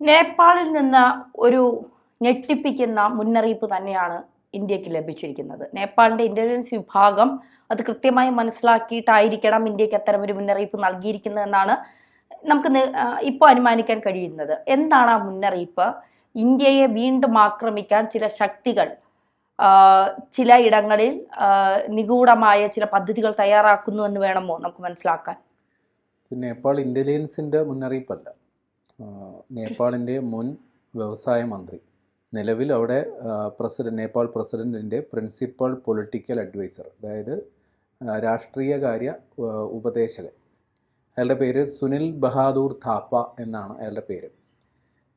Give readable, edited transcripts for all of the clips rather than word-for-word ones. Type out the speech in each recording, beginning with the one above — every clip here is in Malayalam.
നേപ്പാളിൽ നിന്ന് ഒരു ഞെട്ടിപ്പിക്കുന്ന മുന്നറിയിപ്പ് തന്നെയാണ് ഇന്ത്യക്ക് ലഭിച്ചിരിക്കുന്നത്. നേപ്പാളിന്റെ ഇന്റലിജൻസ് വിഭാഗം അത് കൃത്യമായി മനസ്സിലാക്കിയിട്ടായിരിക്കണം ഇന്ത്യക്ക് അത്തരമൊരു മുന്നറിയിപ്പ് നൽകിയിരിക്കുന്നതെന്നാണ് നമുക്ക് ഇപ്പോൾ അനുമാനിക്കാൻ കഴിയുന്നത്. എന്താണ് ആ മുന്നറിയിപ്പ്? ഇന്ത്യയെ വീണ്ടും ആക്രമിക്കാൻ ചില ശക്തികൾ ചില ഇടങ്ങളിൽ നിഗൂഢമായ ചില പദ്ധതികൾ തയ്യാറാക്കുന്നു എന്ന് വേണമോ നമുക്ക് മനസ്സിലാക്കാൻ? നേപ്പാൾ ഇന്റലിജൻസിന്റെ മുന്നറിയിപ്പല്ല. നേപ്പാളിൻ്റെ മുൻ വ്യവസായ മന്ത്രി, നിലവിൽ അവിടെ നേപ്പാൾ പ്രസിഡന്റിൻ്റെ പ്രിൻസിപ്പൽ പൊളിറ്റിക്കൽ അഡ്വൈസർ, അതായത് രാഷ്ട്രീയകാര്യ ഉപദേശകൻ, അയാളുടെ പേര് സുനിൽ ബഹാദൂർ ഥാപ്പ എന്നാണ് അയാളുടെ പേര്.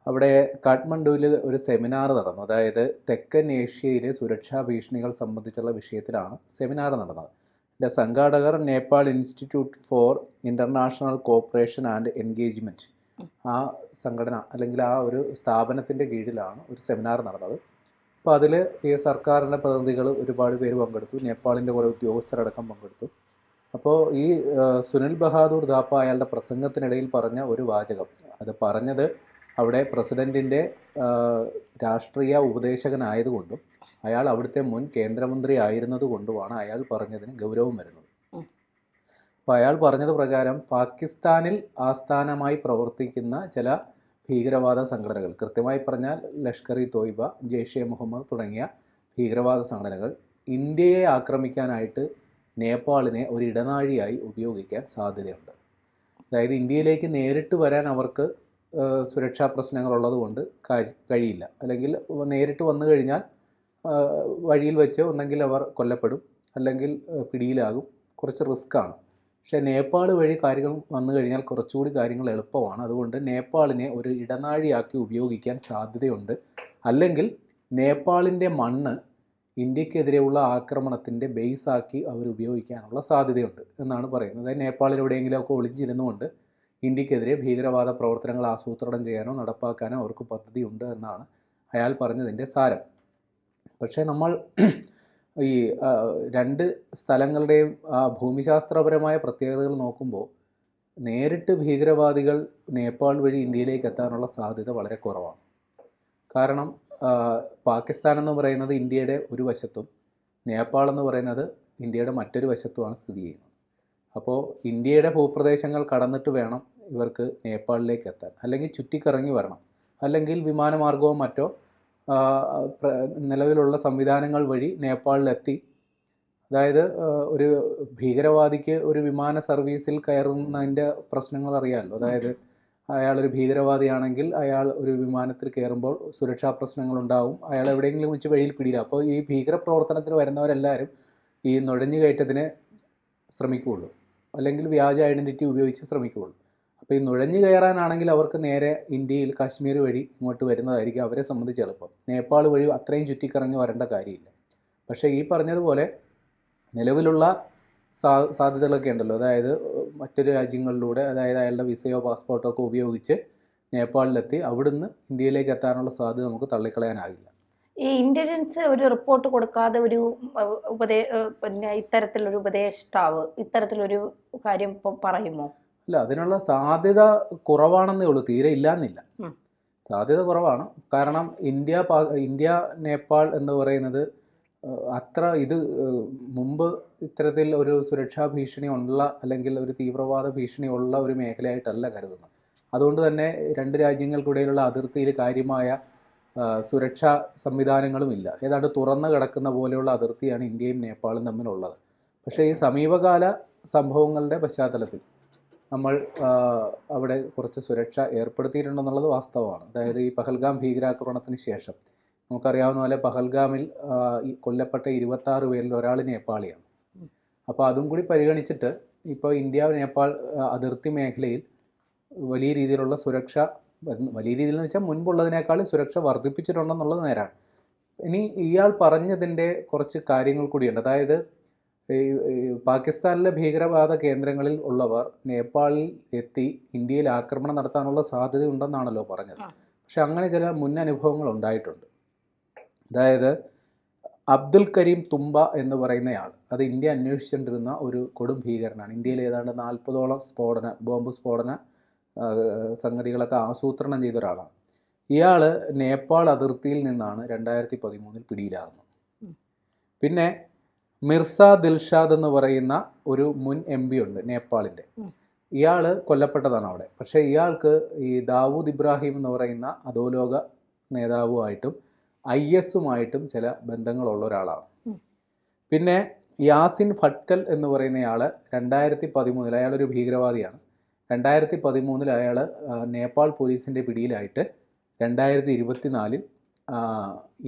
അവിടെ കാഠ്മണ്ഡുവിൽ ഒരു സെമിനാർ നടന്നു. അതായത് തെക്കൻ ഏഷ്യയിലെ സുരക്ഷാ ഭീഷണികൾ സംബന്ധിച്ചുള്ള വിഷയത്തിലാണ് സെമിനാർ നടന്നത്. ഇതിൻ്റെ സംഘാടകർ Nepal institute four international cooperation and engagement, ആ സംഘടന അല്ലെങ്കിൽ ആ ഒരു സ്ഥാപനത്തിൻ്റെ കീഴിലാണ് ഒരു സെമിനാർ നടന്നത്. അപ്പോൾ അതിൽ ഈ സർക്കാരിൻ്റെ പ്രതിനിധികൾ ഒരുപാട് പേര് പങ്കെടുത്തു, നേപ്പാളിൻ്റെ കുറേ ഉദ്യോഗസ്ഥരടക്കം പങ്കെടുത്തു. അപ്പോൾ ഈ സുനിൽ ബഹാദൂർ ഥാപ്പ അയാളുടെ പ്രസംഗത്തിനിടയിൽ പറഞ്ഞ ഒരു വാചകം, അത് പറഞ്ഞത് അവിടെ പ്രസിഡൻറ്റിൻ്റെ രാഷ്ട്രീയ ഉപദേശകനായതുകൊണ്ടും അയാൾ അവിടുത്തെ മുൻ കേന്ദ്രമന്ത്രി ആയിരുന്നത് കൊണ്ടുമാണ് അയാൾ പറഞ്ഞതിന് ഗൗരവം വരുന്നത്. അപ്പോൾ അയാൾ പറഞ്ഞത് പ്രകാരം പാകിസ്ഥാനിൽ ആസ്ഥാനമായി പ്രവർത്തിക്കുന്ന ചില ഭീകരവാദ സംഘടനകൾ, കൃത്യമായി പറഞ്ഞാൽ ലഷ്കർ ഇ തോയ്ബ, ജെയ്ഷെ മുഹമ്മദ് തുടങ്ങിയ ഭീകരവാദ സംഘടനകൾ ഇന്ത്യയെ ആക്രമിക്കാനായിട്ട് നേപ്പാളിനെ ഒരു ഇടനാഴിയായി ഉപയോഗിക്കാൻ സാധ്യതയുണ്ട്. അതായത് ഇന്ത്യയിലേക്ക് നേരിട്ട് വരാൻ അവർക്ക് സുരക്ഷാ പ്രശ്നങ്ങളുള്ളത് കൊണ്ട് കഴിയില്ല, അല്ലെങ്കിൽ നേരിട്ട് വന്നു കഴിഞ്ഞാൽ വഴിയിൽ വെച്ച് ഒന്നെങ്കിൽ അവർ കൊല്ലപ്പെടും അല്ലെങ്കിൽ പിടിയിലാകും, കുറച്ച് റിസ്ക്കാണ്. പക്ഷേ നേപ്പാൾ വഴി കാര്യങ്ങൾ വന്നു കഴിഞ്ഞാൽ കുറച്ചുകൂടി കാര്യങ്ങൾ എളുപ്പമാണ്. അതുകൊണ്ട് നേപ്പാളിനെ ഒരു ഇടനാഴിയാക്കി ഉപയോഗിക്കാൻ സാധ്യതയുണ്ട്. അല്ലെങ്കിൽ നേപ്പാളിൻ്റെ മണ്ണ് ഇന്ത്യക്കെതിരെയുള്ള ആക്രമണത്തിൻ്റെ ബേസാക്കി അവർ ഉപയോഗിക്കാനുള്ള സാധ്യതയുണ്ട് എന്നാണ് പറയുന്നത്. അതായത് നേപ്പാളിൽ എവിടെയെങ്കിലുമൊക്കെ ഒളിഞ്ഞിരുന്നുകൊണ്ട് ഇന്ത്യക്കെതിരെ ഭീകരവാദ പ്രവർത്തനങ്ങൾ ആസൂത്രണം ചെയ്യാനോ നടപ്പാക്കാനോ അവർക്ക് പദ്ധതിയുണ്ട് എന്നാണ് അയാൾ പറഞ്ഞതിൻ്റെ സാരം. പക്ഷേ നമ്മൾ ഈ രണ്ട് സ്ഥലങ്ങളുടെയും ഭൂമിശാസ്ത്രപരമായ പ്രത്യേകതകൾ നോക്കുമ്പോൾ നേരിട്ട് ഭീകരവാദികൾ നേപ്പാൾ വഴി ഇന്ത്യയിലേക്ക് എത്താനുള്ള സാധ്യത വളരെ കുറവാണ്. കാരണം പാകിസ്ഥാൻ എന്ന് പറയുന്നത് ഇന്ത്യയുടെ ഒരു വശത്തും നേപ്പാൾ എന്ന് പറയുന്നത് ഇന്ത്യയുടെ മറ്റൊരു വശത്തുമാണ് സ്ഥിതി ചെയ്യുന്നത്. അപ്പോൾ ഇന്ത്യയുടെ ഭൂപ്രദേശങ്ങൾ കടന്നിട്ട് വേണം ഇവർക്ക് നേപ്പാളിലേക്ക് എത്താൻ, അല്ലെങ്കിൽ ചുറ്റിക്കറങ്ങി വരണം, അല്ലെങ്കിൽ വിമാനമാർഗമോ മറ്റോ നിലവിലുള്ള സംവിധാനങ്ങൾ വഴി നേപ്പാളിലെത്തി. അതായത് ഒരു ഭീകരവാദിക്ക് ഒരു വിമാന സർവീസിൽ കയറുന്നതിൻ്റെ പ്രശ്നങ്ങൾ അറിയാമല്ലോ. അതായത് അയാളൊരു ഭീകരവാദിയാണെങ്കിൽ അയാൾ ഒരു വിമാനത്തിൽ കയറുമ്പോൾ സുരക്ഷാ പ്രശ്നങ്ങളുണ്ടാവും, അയാൾ എവിടെയെങ്കിലും വെച്ച് വഴിയിൽ പിടിയില്ല. അപ്പോൾ ഈ ഭീകരപ്രവർത്തനത്തിന് വരുന്നവരെല്ലാവരും ഈ നുഴഞ്ഞുകയറ്റത്തിന് ശ്രമിക്കുകയുള്ളൂ, അല്ലെങ്കിൽ വ്യാജ ഐഡൻറ്റിറ്റി ഉപയോഗിച്ച് ശ്രമിക്കുകയുള്ളൂ. അപ്പോൾ ഈ നുഴഞ്ഞു കയറാനാണെങ്കിൽ അവർക്ക് നേരെ ഇന്ത്യയിൽ കാശ്മീർ വഴി ഇങ്ങോട്ട് വരുന്നതായിരിക്കും അവരെ സംബന്ധിച്ച് എളുപ്പം. നേപ്പാൾ വഴി അത്രയും ചുറ്റിക്കറങ്ങി വരേണ്ട കാര്യമില്ല. പക്ഷേ ഈ പറഞ്ഞതുപോലെ നിലവിലുള്ള സാധ്യതകളൊക്കെ ഉണ്ടല്ലോ. അതായത് മറ്റൊരു രാജ്യങ്ങളിലൂടെ, അതായത് അയാളുടെ വിസയോ പാസ്പോർട്ടോ ഒക്കെ ഉപയോഗിച്ച് നേപ്പാളിലെത്തി അവിടുന്ന് ഇന്ത്യയിലേക്ക് എത്താനുള്ള സാധ്യത നമുക്ക് തള്ളിക്കളയാനാകില്ല. ഈ ഇന്റലിജൻസ് ഒരു റിപ്പോർട്ട് കൊടുക്കാതെ ഒരു പിന്നെ ഇത്തരത്തിലൊരു ഉപദേഷ്ടാവ് ഇത്തരത്തിലൊരു കാര്യം പറയുമോ? അല്ല, അതിനുള്ള സാധ്യത കുറവാണെന്നേ ഉള്ളൂ, തീരെ ഇല്ലാന്നില്ല. സാധ്യത കുറവാണ്. കാരണം ഇന്ത്യ നേപ്പാൾ എന്ന് പറയുന്നത് അത്ര മുമ്പ് ഇത്തരത്തിൽ ഒരു സുരക്ഷാ ഭീഷണി ഉള്ള അല്ലെങ്കിൽ ഒരു തീവ്രവാദ ഭീഷണി ഉള്ള ഒരു മേഖലയായിട്ടല്ല കരുതുന്നത്. അതുകൊണ്ട് തന്നെ രണ്ട് രാജ്യങ്ങൾക്കിടയിലുള്ള അതിർത്തിയിൽ കാര്യമായ സുരക്ഷാ സംവിധാനങ്ങളുമില്ല. ഏതാണ്ട് തുറന്നു കിടക്കുന്ന പോലെയുള്ള അതിർത്തിയാണ് ഇന്ത്യയും നേപ്പാളും തമ്മിലുള്ളത്. പക്ഷേ ഈ സമീപകാല സംഭവങ്ങളുടെ പശ്ചാത്തലത്തിൽ നമ്മൾ അവിടെ കുറച്ച് സുരക്ഷ ഏർപ്പെടുത്തിയിട്ടുണ്ടെന്നുള്ളത് വാസ്തവമാണ്. അതായത് ഈ പഹൽഗാം ഭീകരാക്രമണത്തിന് ശേഷം നമുക്കറിയാവുന്ന പോലെ പഹൽഗാമിൽ കൊല്ലപ്പെട്ട 26 പേരിൽ ഒരാൾ നേപ്പാളിയാണ്. അപ്പോൾ അതും കൂടി പരിഗണിച്ചിട്ട് ഇപ്പോൾ ഇന്ത്യ നേപ്പാൾ അതിർത്തി മേഖലയിൽ വലിയ രീതിയിലുള്ള സുരക്ഷ, വലിയ രീതിയിൽ എന്ന് വെച്ചാൽ മുൻപുള്ളതിനേക്കാളും സുരക്ഷ വർദ്ധിപ്പിച്ചിട്ടുണ്ടെന്നുള്ളത് നേരാണ്. ഇനി ഇയാൾ പറഞ്ഞതിൻ്റെ കുറച്ച് കാര്യങ്ങൾ കൂടിയുണ്ട്. അതായത് പാകിസ്ഥാനിലെ ഭീകരവാദ കേന്ദ്രങ്ങളിൽ ഉള്ളവർ നേപ്പാളിൽ എത്തി ഇന്ത്യയിൽ ആക്രമണം നടത്താനുള്ള സാധ്യത ഉണ്ടെന്നാണല്ലോ പറഞ്ഞത്. പക്ഷെ അങ്ങനെ ചില മുൻ അനുഭവങ്ങൾ ഉണ്ടായിട്ടുണ്ട്. അതായത് അബ്ദുൽ കരീം തുമ്പ എന്ന് പറയുന്നയാൾ, അത് ഇന്ത്യ അന്വേഷിച്ചുകൊണ്ടിരുന്ന ഒരു കൊടും ഭീകരനാണ്. ഇന്ത്യയിൽ ഏതാണ്ട് 40ഓളം ബോംബ് സ്ഫോടന സംഗതികളൊക്കെ ആസൂത്രണം ചെയ്ത ഒരാളാണ്. ഇയാൾ നേപ്പാൾ അതിർത്തിയിൽ നിന്നാണ് 2013 പിടിയിലാകുന്നത്. പിന്നെ മിർസ ദിൽഷാദ് എന്ന് പറയുന്ന ഒരു മുൻ MP ഉണ്ട് നേപ്പാളിൻ്റെ. ഇയാൾ കൊല്ലപ്പെട്ടതാണ് അവിടെ. പക്ഷേ ഇയാൾക്ക് ഈ ദാവൂദ് ഇബ്രാഹിം എന്ന് പറയുന്ന അധോലോക നേതാവുമായിട്ടും IS-ഉമായിട്ടും ചില ബന്ധങ്ങളുള്ള ഒരാളാണ്. പിന്നെ യാസിൻ ഭട്കൽ എന്ന് പറയുന്നയാൾ 2013 അയാളൊരു ഭീകരവാദിയാണ്. 2013 അയാൾ നേപ്പാൾ പോലീസിൻ്റെ പിടിയിലായിട്ട് 2024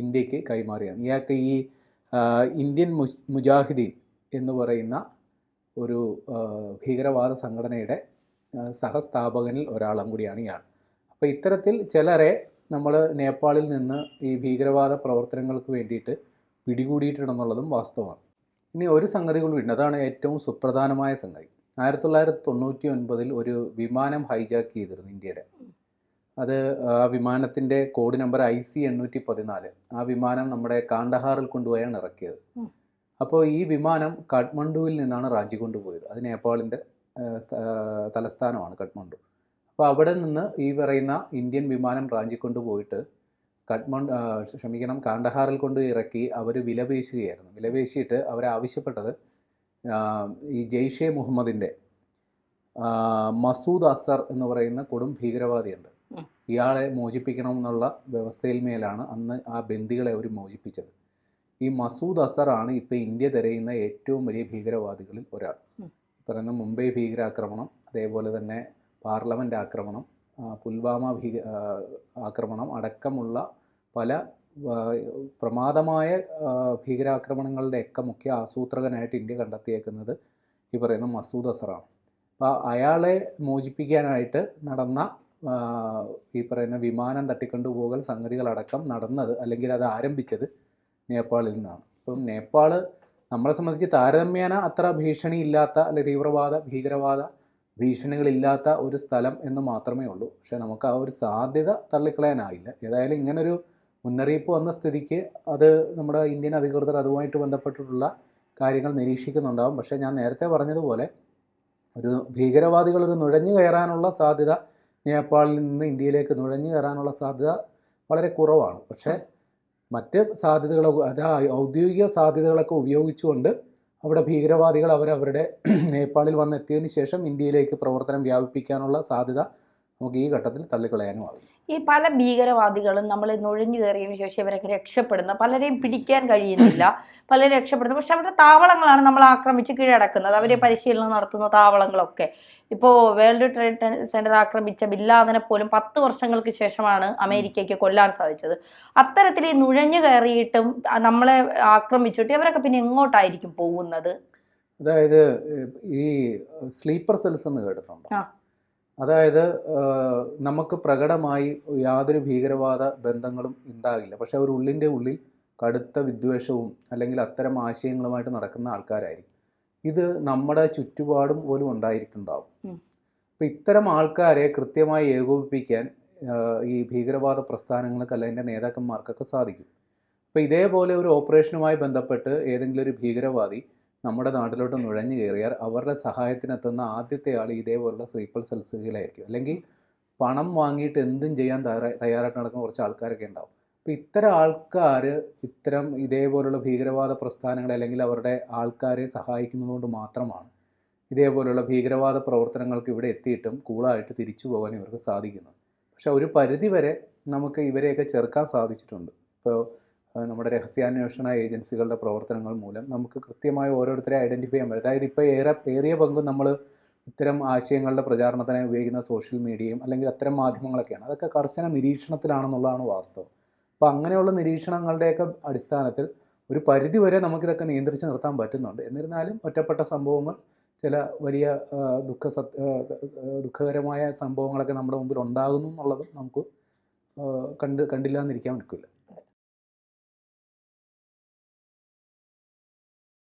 ഇന്ത്യക്ക് കൈമാറിയാണ്. ഇയാൾക്ക് ഈ ഇന്ത്യൻ മുജാഹിദീൻ എന്ന് പറയുന്ന ഒരു ഭീകരവാദ സംഘടനയുടെ സഹസ്ഥാപകനിൽ ഒരാളും കൂടിയാണ് ഇയാൾ. അപ്പോൾ ഇത്തരത്തിൽ ചിലരെ നമ്മൾ നേപ്പാളിൽ നിന്ന് ഈ ഭീകരവാദ പ്രവർത്തനങ്ങൾക്ക് വേണ്ടിയിട്ട് പിടികൂടിയിട്ടുണ്ടെന്നുള്ളതും വാസ്തവമാണ്. ഇനി ഒരു സംഗതി കൂടി ഉണ്ട്, അതാണ് ഏറ്റവും സുപ്രധാനമായ സംഗതി. 1999 ഒരു വിമാനം ഹൈജാക്ക് ചെയ്തിരുന്നു ഇന്ത്യയുടെ. അത് ആ വിമാനത്തിൻ്റെ കോഡ് നമ്പർ IC 814. ആ വിമാനം നമ്മുടെ കാണ്ഡഹാറിൽ കൊണ്ടുപോയാണ് ഇറക്കിയത്. അപ്പോൾ ഈ വിമാനം കാഠ്മണ്ഡുവിൽ നിന്നാണ് റാഞ്ചി കൊണ്ടുപോയത്. അത് നേപ്പാളിൻ്റെ തലസ്ഥാനമാണ് കാഠ്മണ്ഡു. അപ്പോൾ അവിടെ നിന്ന് ഈ പറയുന്ന ഇന്ത്യൻ വിമാനം റാഞ്ചി കൊണ്ടുപോയിട്ട് കാണ്ഡഹാറിൽ കൊണ്ട് ഇറക്കി അവർ വിലപേശുകയായിരുന്നു. വിലപേശിയിട്ട് അവരാവശ്യപ്പെട്ടത് ഈ ജെയ്ഷെ മുഹമ്മദിൻ്റെ മസൂദ് അസർ എന്ന് പറയുന്ന കൊടും ഭീകരവാദിയുണ്ട്, ഇയാളെ മോചിപ്പിക്കണം എന്നുള്ള വ്യവസ്ഥയിൽ മേലാണ് അന്ന് ആ ബന്ദികളെ അവർ മോചിപ്പിച്ചത്. ഈ മസൂദ് അസറാണ് ഇപ്പോൾ ഇന്ത്യ തിരയുന്ന ഏറ്റവും വലിയ ഭീകരവാദികളിൽ ഒരാൾ. പറയുന്ന മുംബൈ ഭീകരാക്രമണം, അതേപോലെ തന്നെ പാർലമെൻറ്റ് ആക്രമണം, പുൽവാമ ആക്രമണം അടക്കമുള്ള പല പ്രമാദമായ ഭീകരാക്രമണങ്ങളുടെയൊക്കെ മുഖ്യ ആസൂത്രകനായിട്ട് ഇന്ത്യ കണ്ടെത്തിയേക്കുന്നത് ഈ പറയുന്ന മസൂദ് അസറാണ്. അപ്പോൾ അയാളെ മോചിപ്പിക്കാനായിട്ട് നടന്ന ഈ പറയുന്ന വിമാനം തട്ടിക്കൊണ്ടുപോകൽ സംഗതികളടക്കം നടന്നത്, അല്ലെങ്കിൽ അത് ആരംഭിച്ചത് നേപ്പാളിൽ നിന്നാണ്. അപ്പം നേപ്പാൾ നമ്മളെ സംബന്ധിച്ച് താരതമ്യേന അത്ര ഭീഷണിയില്ലാത്ത, അല്ലെങ്കിൽ ഭീകരവാദ ഭീഷണികളില്ലാത്ത ഒരു സ്ഥലം എന്ന് മാത്രമേ ഉള്ളൂ. പക്ഷേ നമുക്ക് ആ ഒരു സാധ്യത തള്ളിക്കളയാനാവില്ല. ഏതായാലും ഇങ്ങനൊരു മുന്നറിയിപ്പ് വന്ന സ്ഥിതിക്ക് അത് നമ്മുടെ ഇന്ത്യൻ അധികൃതർ അതുമായിട്ട് ബന്ധപ്പെട്ടിട്ടുള്ള കാര്യങ്ങൾ നിരീക്ഷിക്കുന്നുണ്ടാകും. പക്ഷേ ഞാൻ നേരത്തെ പറഞ്ഞതുപോലെ ഒരു ഭീകരവാദികൾ ഒരു നുഴഞ്ഞു കയറാനുള്ള സാധ്യത, നേപ്പാളിൽ നിന്ന് ഇന്ത്യയിലേക്ക് നുഴഞ്ഞു കയറാനുള്ള സാധ്യത വളരെ കുറവാണ്. പക്ഷേ മറ്റ് സാധ്യതകളൊക്കെ, അതായത് ഔദ്യോഗിക സാധ്യതകളൊക്കെ ഉപയോഗിച്ചുകൊണ്ട് അവിടെ ഭീകരവാദികൾ അവരവരുടെ നേപ്പാളിൽ വന്നെത്തിയതിന് ശേഷം ഇന്ത്യയിലേക്ക് പ്രവർത്തനം വ്യാപിപ്പിക്കാനുള്ള സാധ്യത നമുക്ക് ഈ ഘട്ടത്തിൽ തള്ളിക്കളയാനുമാകും. ഈ പല ഭീകരവാദികളും നമ്മൾ നുഴഞ്ഞു കയറിയതിനു ശേഷം ഇവരൊക്കെ രക്ഷപ്പെടുന്ന, പലരെയും പിടിക്കാൻ കഴിയുന്നില്ല, പലരും രക്ഷപ്പെടുന്നു. പക്ഷെ അവരുടെ താവളങ്ങളാണ് നമ്മൾ ആക്രമിച്ച് കീഴടക്കുന്നത്, അവരെ പരിശീലനം നടത്തുന്ന താവളങ്ങളൊക്കെ. ഇപ്പോൾ വേൾഡ് ട്രേഡ് സെന്റർ ആക്രമിച്ച ബിൻ ലാദനെ പോലും 10 വർഷങ്ങൾക്ക് ശേഷമാണ് അമേരിക്കയ്ക്ക് കൊല്ലാൻ സാധിച്ചത്. അത്തരത്തിൽ ഈ നുഴഞ്ഞു കയറിയിട്ടും നമ്മളെ ആക്രമിച്ചിട്ട് ഇവരൊക്കെ പിന്നെ എങ്ങോട്ടായിരിക്കും പോകുന്നത്? അതായത് ഈ സ്ലീപ്പർ സെൽസ് എന്ന് കേട്ടിട്ടുണ്ടോ? അതായത് നമുക്ക് പ്രകടമായി യാതൊരു ഭീകരവാദ ബന്ധങ്ങളും ഉണ്ടാകില്ല, പക്ഷെ അവർ ഉള്ളിൻ്റെ ഉള്ളിൽ കടുത്ത വിദ്വേഷവും അല്ലെങ്കിൽ അത്തരം ആശയങ്ങളുമായിട്ട് നടക്കുന്ന ആൾക്കാരായിരിക്കും. ഇത് നമ്മുടെ ചുറ്റുപാടും പോലും ഉണ്ടായിട്ടുണ്ടാവും. അപ്പോൾ ഇത്തരം ആൾക്കാരെ കൃത്യമായി ഏകോപിപ്പിക്കാൻ ഈ ഭീകരവാദ പ്രസ്ഥാനങ്ങൾക്ക് അല്ലെങ്കിൽ അതിൻ്റെ നേതാക്കന്മാർക്കൊക്കെ സാധിക്കും. അപ്പോൾ ഇതേപോലെ ഒരു ഓപ്പറേഷനുമായി ബന്ധപ്പെട്ട് ഏതെങ്കിലും ഒരു ഭീകരവാദി നമ്മുടെ നാട്ടിലോട്ട് നുഴഞ്ഞു കയറിയാൽ അവരുടെ സഹായത്തിനെത്തുന്ന ആദ്യത്തെ ആൾ ഇതേപോലുള്ള സ്ലീപ്പർ സെൽസുകളായിരിക്കും. അല്ലെങ്കിൽ പണം വാങ്ങിയിട്ട് എന്തും ചെയ്യാൻ തയ്യാറായിട്ട് നടക്കുന്ന കുറച്ച് ആൾക്കാരൊക്കെ ഉണ്ടാവും. അപ്പോൾ ഇത്തരം ആൾക്കാർ ഇതേപോലുള്ള ഭീകരവാദ പ്രസ്ഥാനങ്ങളെ അല്ലെങ്കിൽ അവരുടെ ആൾക്കാരെ സഹായിക്കുന്നതുകൊണ്ട് മാത്രമാണ് ഇതേപോലുള്ള ഭീകരവാദ പ്രവർത്തനങ്ങൾക്ക് ഇവിടെ എത്തിയിട്ടും കൂളായിട്ട് തിരിച്ചു പോകാൻ ഇവർക്ക് സാധിക്കുന്നത്. പക്ഷെ ഒരു പരിധിവരെ നമുക്ക് ഇവരെയൊക്കെ ചെറുക്കാൻ സാധിച്ചിട്ടുണ്ട്. ഇപ്പോൾ നമ്മുടെ രഹസ്യാന്വേഷണ ഏജൻസികളുടെ പ്രവർത്തനങ്ങൾ മൂലം നമുക്ക് കൃത്യമായി ഓരോരുത്തരെ ഐഡൻറ്റിഫൈ ചെയ്യാൻ പറ്റും. അതായത് ഇപ്പോൾ ഏറിയ പങ്കും നമ്മൾ ഇത്തരം ആശയങ്ങളുടെ പ്രചാരണത്തിനായി ഉപയോഗിക്കുന്ന സോഷ്യൽ മീഡിയയും അല്ലെങ്കിൽ അത്തരം മാധ്യമങ്ങളൊക്കെയാണ്. അതൊക്കെ കർശന നിരീക്ഷണത്തിലാണെന്നുള്ളതാണ് വാസ്തവം. അപ്പോൾ അങ്ങനെയുള്ള നിരീക്ഷണങ്ങളുടെയൊക്കെ അടിസ്ഥാനത്തിൽ ഒരു പരിധിവരെ നമുക്കിതൊക്കെ നിയന്ത്രിച്ച് നിർത്താൻ പറ്റുന്നുണ്ട്. എന്നിരുന്നാലും ഒറ്റപ്പെട്ട സംഭവങ്ങൾ, ചില വലിയ ദുഃഖകരമായ സംഭവങ്ങളൊക്കെ നമ്മുടെ മുമ്പിൽ ഉണ്ടാകുന്നു എന്നുള്ളത് നമുക്ക് കണ്ടില്ല എന്നിരിക്കാൻ പറ്റില്ല.